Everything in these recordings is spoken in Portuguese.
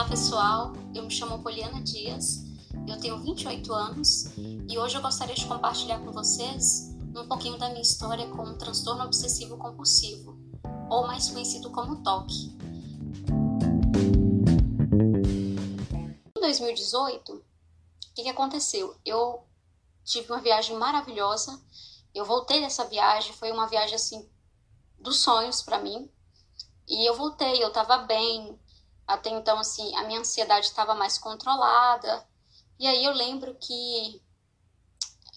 pessoal, eu me chamo Poliana Dias, eu tenho 28 anos e hoje eu gostaria de compartilhar com vocês um pouquinho da minha história com o transtorno obsessivo compulsivo, ou mais conhecido como TOC. Em 2018, o que aconteceu? Eu tive uma viagem maravilhosa, eu voltei dessa viagem, foi uma viagem assim dos sonhos para mim, e eu voltei, eu estava bem. Até então, assim, a minha ansiedade estava mais controlada. E aí eu lembro que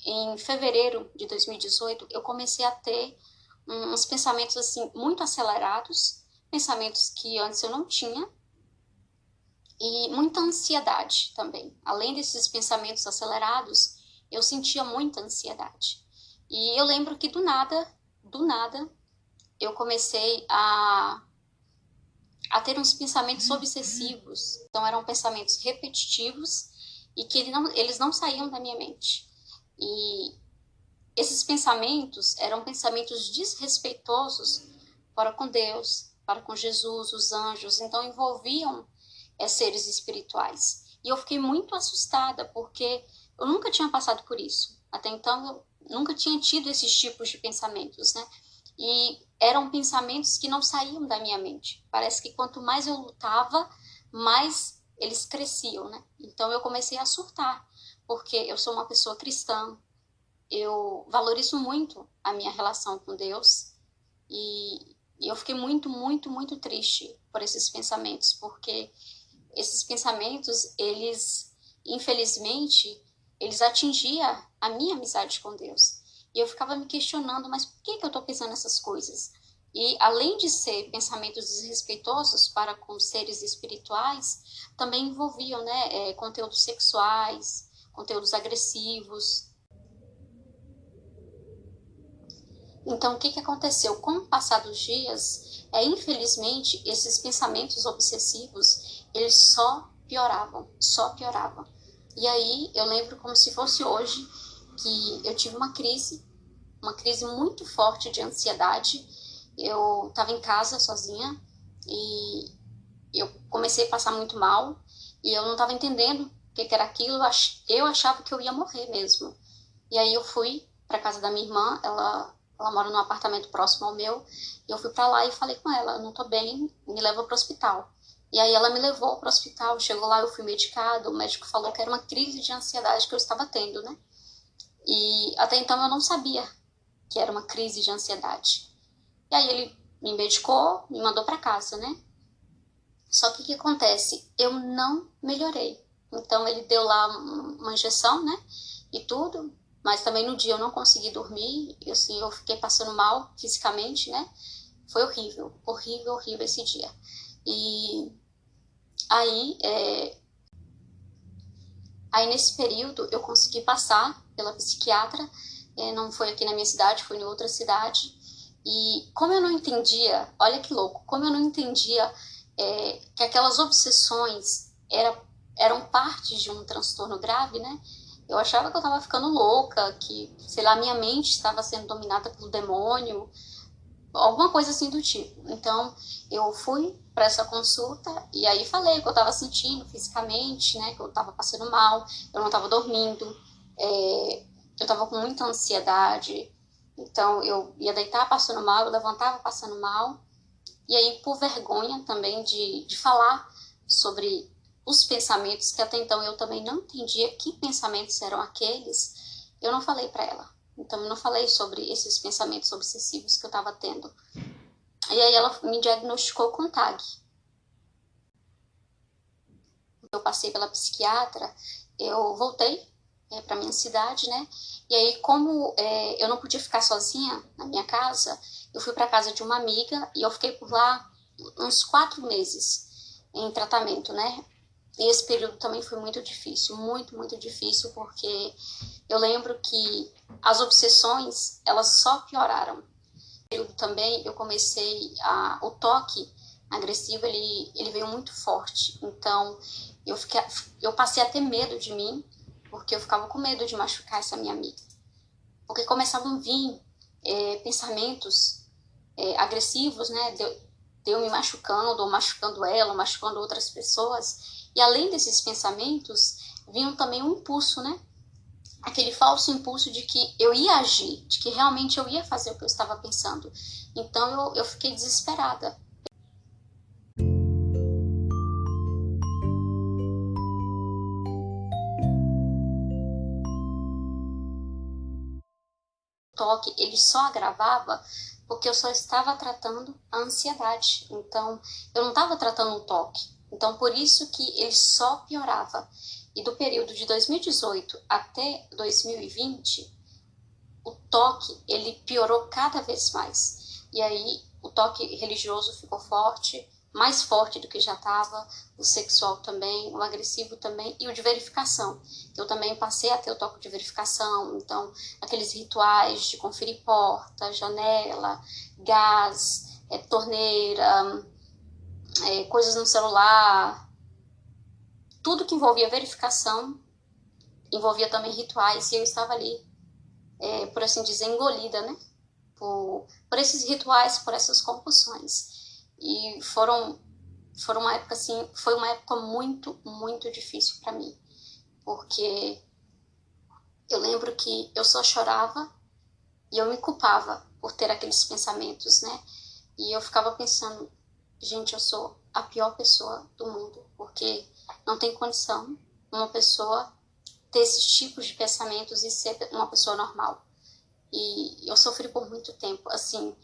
em fevereiro de 2018 eu comecei a ter uns pensamentos assim muito acelerados, pensamentos que antes eu não tinha, e muita ansiedade também. Além desses pensamentos acelerados, eu sentia muita ansiedade. E eu lembro que do nada, eu comecei a ter uns pensamentos obsessivos. Então eram pensamentos repetitivos e que eles não saíam da minha mente. E esses pensamentos eram pensamentos desrespeitosos para com Deus, para com Jesus, os anjos. Então envolviam seres espirituais. E eu fiquei muito assustada porque eu nunca tinha passado por isso. Até então eu nunca tinha tido esses tipos de pensamentos, né? E eram pensamentos que não saíam da minha mente. Parece que quanto mais eu lutava, mais eles cresciam, né? Então eu comecei a surtar, porque eu sou uma pessoa cristã, eu valorizo muito a minha relação com Deus, e eu fiquei muito triste por esses pensamentos, porque esses pensamentos, infelizmente, eles atingiam a minha amizade com Deus. E eu ficava me questionando, mas por que eu estou pensando nessas coisas? E além de ser pensamentos desrespeitosos para com seres espirituais, também envolviam, né, conteúdos sexuais, conteúdos agressivos. Então, o que aconteceu? Com o passar dos dias, infelizmente, esses pensamentos obsessivos, eles só pioravam. E aí, eu lembro como se fosse hoje, que eu tive uma crise muito forte de ansiedade. Eu estava em casa sozinha e eu comecei a passar muito mal e eu não estava entendendo o que era aquilo. Eu achava que eu ia morrer mesmo. E aí eu fui para casa da minha irmã, ela mora num apartamento próximo ao meu, e eu fui para lá e falei com ela, não tô bem, me leva para o hospital. E aí ela me levou para o hospital, chegou lá, eu fui medicada, o médico falou que era uma crise de ansiedade que eu estava tendo, né? E até então eu não sabia que era uma crise de ansiedade. E aí ele me medicou, me mandou para casa, né? Só que o que acontece? Eu não melhorei. Então ele deu lá uma injeção, né? E tudo, mas também no dia eu não consegui dormir, e assim, eu fiquei passando mal fisicamente, né? Foi horrível esse dia. E aí, nesse período eu consegui passar pela psiquiatra, não foi aqui na minha cidade, foi em outra cidade. E como eu não entendia, olha que louco, como eu não entendia que aquelas obsessões eram parte de um transtorno grave, né? Eu achava que eu estava ficando louca, que, sei lá, minha mente estava sendo dominada pelo demônio, alguma coisa assim do tipo. Então, eu fui para essa consulta e aí falei o que eu estava sentindo fisicamente, né? Que eu estava passando mal, eu não estava dormindo, eu estava com muita ansiedade. Então, eu ia deitar passando mal, eu levantava passando mal. E aí, por vergonha também de falar sobre os pensamentos, que até então eu também não entendia que pensamentos eram aqueles, eu não falei para ela. Então, eu não falei sobre esses pensamentos obsessivos que eu estava tendo. E aí, ela me diagnosticou com TAG. Eu passei pela psiquiatra, eu voltei para minha cidade, né? E aí, como eu não podia ficar sozinha na minha casa, eu fui para casa de uma amiga e eu fiquei por lá uns 4 meses em tratamento, né? E esse período também foi muito difícil, muito difícil, porque eu lembro que as obsessões, elas só pioraram. Nesse período também eu comecei o toque agressivo, ele veio muito forte. Então eu passei a ter medo de mim, porque eu ficava com medo de machucar essa minha amiga. Porque começavam a vir pensamentos agressivos, né? de eu me machucando, ou machucando ela, ou machucando outras pessoas. E além desses pensamentos, vinham também um impulso, né? Aquele falso impulso de que eu ia agir, de que realmente eu ia fazer o que eu estava pensando. Então eu fiquei desesperada. O toque, ele só agravava porque eu só estava tratando a ansiedade. Então, eu não estava tratando o toque. Então, por isso que ele só piorava. E do período de 2018 até 2020, o toque, ele piorou cada vez mais. E aí, o toque religioso ficou forte, mais forte do que já estava, o sexual também, o agressivo também, e o de verificação. Eu também passei a ter o toque de verificação, então, aqueles rituais de conferir porta, janela, gás, torneira, coisas no celular, tudo que envolvia verificação, envolvia também rituais, e eu estava ali, por assim dizer, engolida, né? Por esses rituais, por essas compulsões. E foram uma época assim, foi uma época muito, muito difícil para mim, porque eu lembro que eu só chorava e eu me culpava por ter aqueles pensamentos, né? E eu ficava pensando, gente, eu sou a pior pessoa do mundo, porque não tem condição uma pessoa ter esses tipos de pensamentos e ser uma pessoa normal. E eu sofri por muito tempo, assim,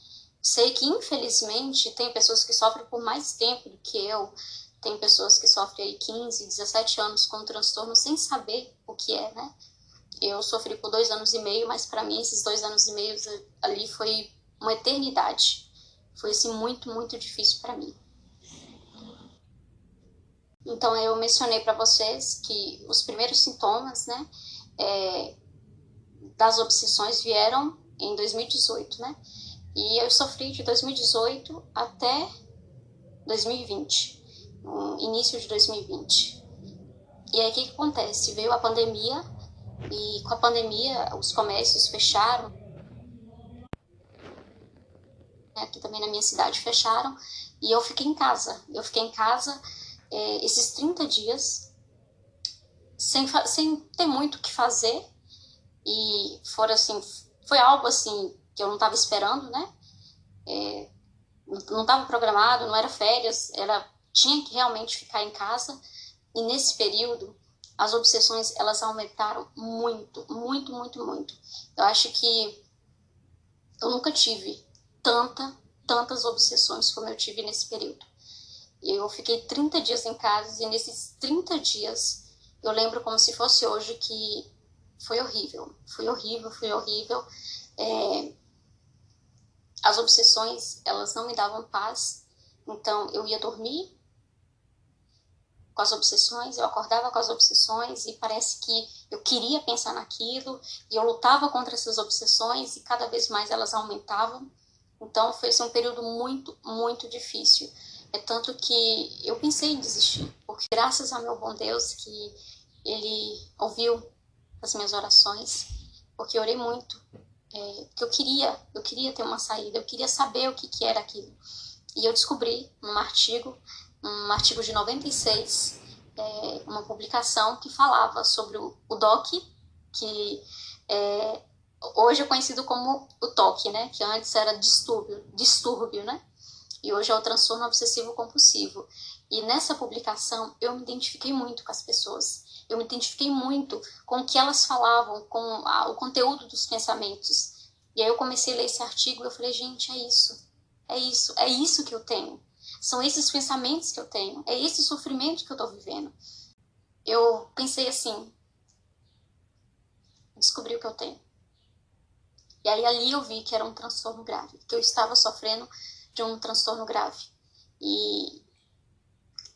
sei que infelizmente tem pessoas que sofrem por mais tempo do que eu, tem pessoas que sofrem aí 15, 17 anos com transtorno sem saber o que é, né? Eu sofri por 2 anos e meio, mas para mim esses 2 anos e meio ali foi uma eternidade. Foi assim muito, muito difícil para mim. Então eu mencionei para vocês que os primeiros sintomas, né, das obsessões vieram em 2018, né? E eu sofri de 2018 até 2020, no início de 2020. E aí o que acontece? Veio a pandemia e com a pandemia os comércios fecharam, né, aqui também na minha cidade fecharam, e eu fiquei em casa. Eu fiquei em casa esses 30 dias sem ter muito o que fazer, e foi algo assim que eu não estava esperando, né? Não estava programado, não era férias, tinha que realmente ficar em casa. E nesse período, as obsessões elas aumentaram muito, muito, muito, muito. Eu acho que eu nunca tive tantas obsessões como eu tive nesse período. Eu fiquei 30 dias em casa e nesses 30 dias eu lembro como se fosse hoje que foi horrível, foi horrível, foi horrível. As obsessões, elas não me davam paz, então eu ia dormir com as obsessões, eu acordava com as obsessões e parece que eu queria pensar naquilo e eu lutava contra essas obsessões e cada vez mais elas aumentavam. Então foi assim, um período muito, muito difícil. É tanto que eu pensei em desistir, porque graças ao meu bom Deus que ele ouviu as minhas orações, porque eu orei muito, que eu queria ter uma saída, eu queria saber o que era aquilo. E eu descobri um artigo de 96, uma publicação que falava sobre o DOC, que hoje é conhecido como o TOC, né? Que antes era distúrbio, né? E hoje é o transtorno obsessivo compulsivo. E nessa publicação eu me identifiquei muito com as pessoas. Eu me identifiquei muito com o que elas falavam, com o conteúdo dos pensamentos. E aí eu comecei a ler esse artigo e eu falei, gente, é isso. É isso, é isso que eu tenho. São esses pensamentos que eu tenho. É esse sofrimento que eu estou vivendo. Eu pensei assim, descobri o que eu tenho. E aí ali eu vi que era um transtorno grave, que eu estava sofrendo de um transtorno grave. E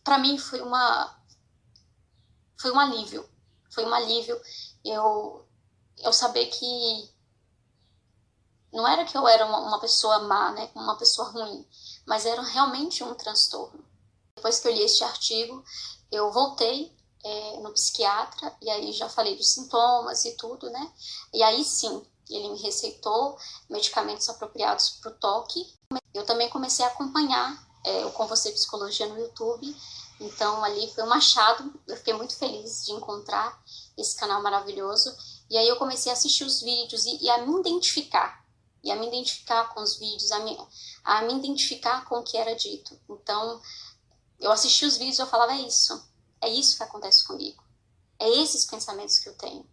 para mim foi um alívio. Foi um alívio eu saber que não era que eu era uma pessoa má, né, uma pessoa ruim, mas era realmente um transtorno. Depois que eu li este artigo, eu voltei no psiquiatra e aí já falei dos sintomas e tudo, né? E aí sim, ele me receitou medicamentos apropriados para o toque. Eu também comecei a acompanhar o Com Você Psicologia no YouTube. Então ali foi um achado, eu fiquei muito feliz de encontrar esse canal maravilhoso. E aí eu comecei a assistir os vídeos e a me identificar. E a me identificar com os vídeos, a me identificar com o que era dito. Então, eu assisti os vídeos e eu falava, é isso que acontece comigo. É esses pensamentos que eu tenho.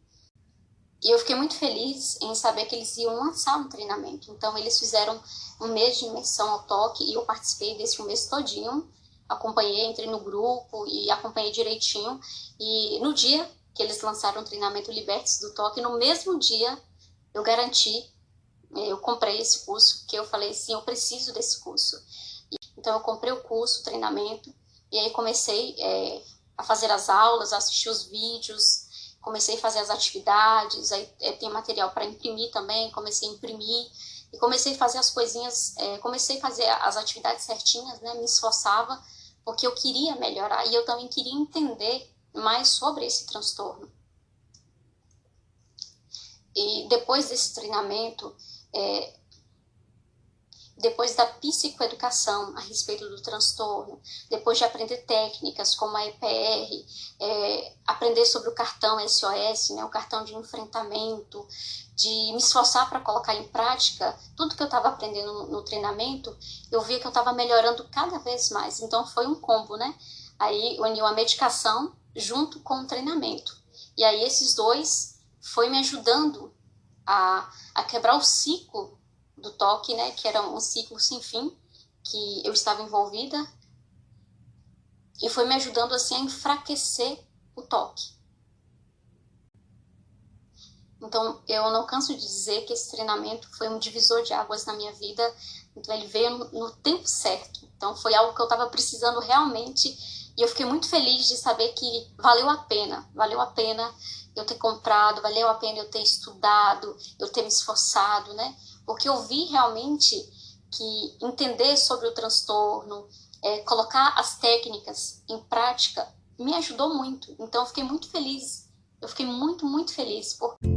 E eu fiquei muito feliz em saber que eles iam lançar um treinamento. Então, eles fizeram um mês de imersão ao toque e eu participei desse um mês todinho. Acompanhei, entrei no grupo e acompanhei direitinho. E no dia que eles lançaram o treinamento Liberte-se do Toque, no mesmo dia eu garanti, eu comprei esse curso, porque eu falei assim, eu preciso desse curso. Então eu comprei o curso, o treinamento, e aí comecei a fazer as aulas, a assistir os vídeos, comecei a fazer as atividades, aí tem material para imprimir também, comecei a imprimir, e comecei a fazer as coisinhas, comecei a fazer as atividades certinhas, né, me esforçava, porque eu queria melhorar, e eu também queria entender mais sobre esse transtorno. E depois desse treinamento, depois da psicoeducação a respeito do transtorno, depois de aprender técnicas como a EPR, aprender sobre o cartão SOS, né, o cartão de enfrentamento, de me esforçar para colocar em prática tudo que eu estava aprendendo no treinamento, eu via que eu estava melhorando cada vez mais. Então foi um combo, né? Aí uniu a medicação junto com o treinamento. E aí esses dois foi me ajudando a quebrar o ciclo do toque, né, que era um ciclo sem fim, que eu estava envolvida, e foi me ajudando assim a enfraquecer o toque. Então, eu não canso de dizer que esse treinamento foi um divisor de águas na minha vida, então ele veio no tempo certo. Então, foi algo que eu estava precisando realmente, e eu fiquei muito feliz de saber que valeu a pena eu ter comprado, valeu a pena eu ter estudado, eu ter me esforçado, né? Porque eu vi realmente que entender sobre o transtorno, colocar as técnicas em prática, me ajudou muito. Então, eu fiquei muito feliz. Eu fiquei muito, muito feliz. Porque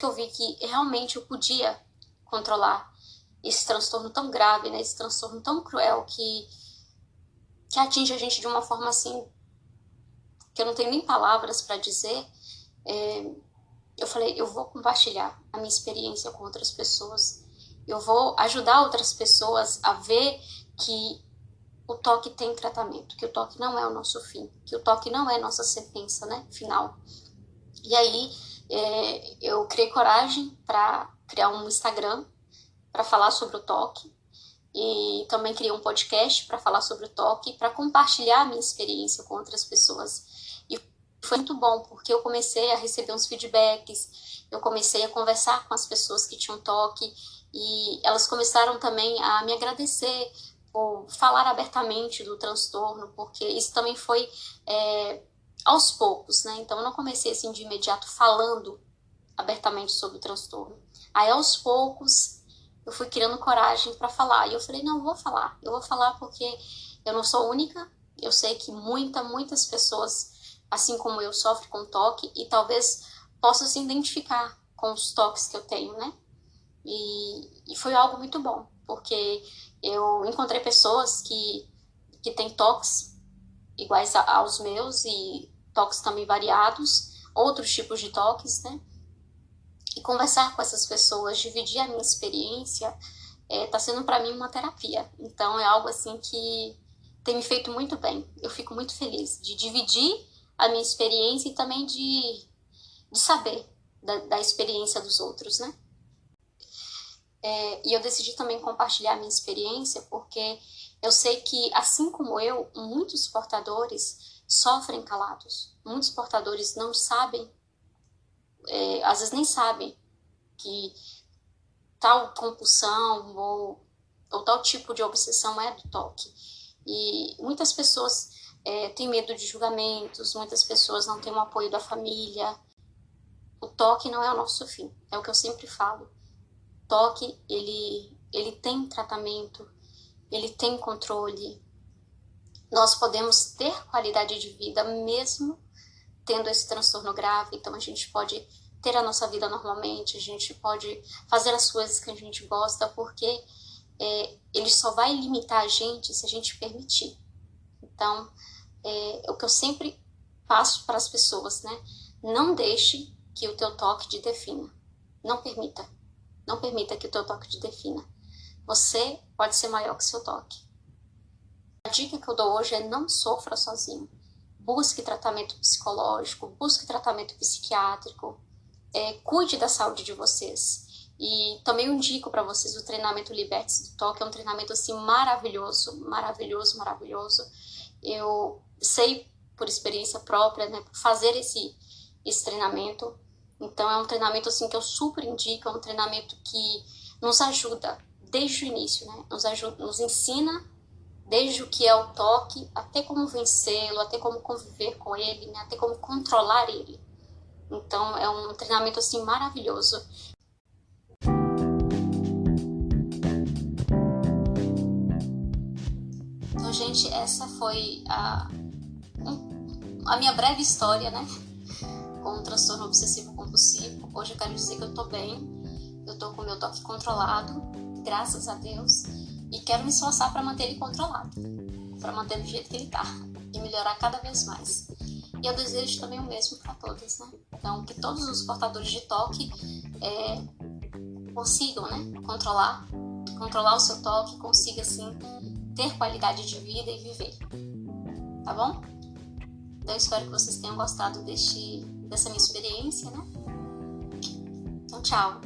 eu vi que realmente eu podia controlar esse transtorno tão grave, né? Esse transtorno tão cruel que atinge a gente de uma forma assim que eu não tenho nem palavras para dizer. Eu falei, eu vou compartilhar a minha experiência com outras pessoas. Eu vou ajudar outras pessoas a ver que o toque tem tratamento, que o toque não é o nosso fim, que o toque não é nossa sentença, né, final. E aí eu criei coragem para criar um Instagram para falar sobre o toque e também criei um podcast para falar sobre o toque, para compartilhar a minha experiência com outras pessoas. E foi muito bom, porque eu comecei a receber uns feedbacks, eu comecei a conversar com as pessoas que tinham toque e elas começaram também a me agradecer por falar abertamente do transtorno, porque isso também foi aos poucos, né? Então eu não comecei assim de imediato falando abertamente sobre o transtorno. Aí aos poucos eu fui criando coragem para falar. E eu falei, não, eu vou falar porque eu não sou única, eu sei que muitas pessoas, assim como eu, sofrem com toque e talvez possam se identificar com os toques que eu tenho, né? E foi algo muito bom, porque eu encontrei pessoas que têm toques iguais aos meus e toques também variados, outros tipos de toques, né? E conversar com essas pessoas, dividir a minha experiência, tá sendo para mim uma terapia. Então é algo assim que tem me feito muito bem. Eu fico muito feliz de dividir a minha experiência e também de saber da experiência dos outros, né? E eu decidi também compartilhar a minha experiência porque eu sei que, assim como eu, muitos portadores sofrem calados. Muitos portadores não sabem, às vezes nem sabem que tal compulsão ou tal tipo de obsessão é do toque. E muitas pessoas têm medo de julgamentos, muitas pessoas não têm o apoio da família. O toque não é o nosso fim, é o que eu sempre falo. O toque, ele tem tratamento, ele tem controle. Nós podemos ter qualidade de vida mesmo tendo esse transtorno grave, então a gente pode ter a nossa vida normalmente, a gente pode fazer as coisas que a gente gosta, porque ele só vai limitar a gente se a gente permitir. Então, é o que eu sempre passo para as pessoas, né? Não deixe que o teu toque te defina. Não permita. Não permita que o teu toque te defina. Você pode ser maior que seu toque. A dica que eu dou hoje é: não sofra sozinho. Busque tratamento psicológico, busque tratamento psiquiátrico, cuide da saúde de vocês. E também eu indico para vocês o treinamento Liberte-se do Toque. É um treinamento assim maravilhoso, maravilhoso, maravilhoso. Eu sei por experiência própria, né, fazer esse treinamento. Então é um treinamento assim que eu super indico, é um treinamento que nos ajuda desde o início, né? Nos ensina desde o que é o toque, até como vencê-lo, até como conviver com ele, né? Até como controlar ele. Então é um treinamento assim maravilhoso. Então, gente, essa foi a minha breve história, né, com o transtorno obsessivo compulsivo. Hoje eu quero dizer que eu tô bem, eu tô com o meu toque controlado, graças a Deus, e quero me esforçar para manter ele controlado, para manter do jeito que ele tá, e melhorar cada vez mais. E eu desejo também o mesmo para todos, né? Então, que todos os portadores de toque consigam, né, controlar o seu toque, consiga, assim, ter qualidade de vida e viver. Tá bom? Então, eu espero que vocês tenham gostado dessa minha experiência, né? Então, tchau!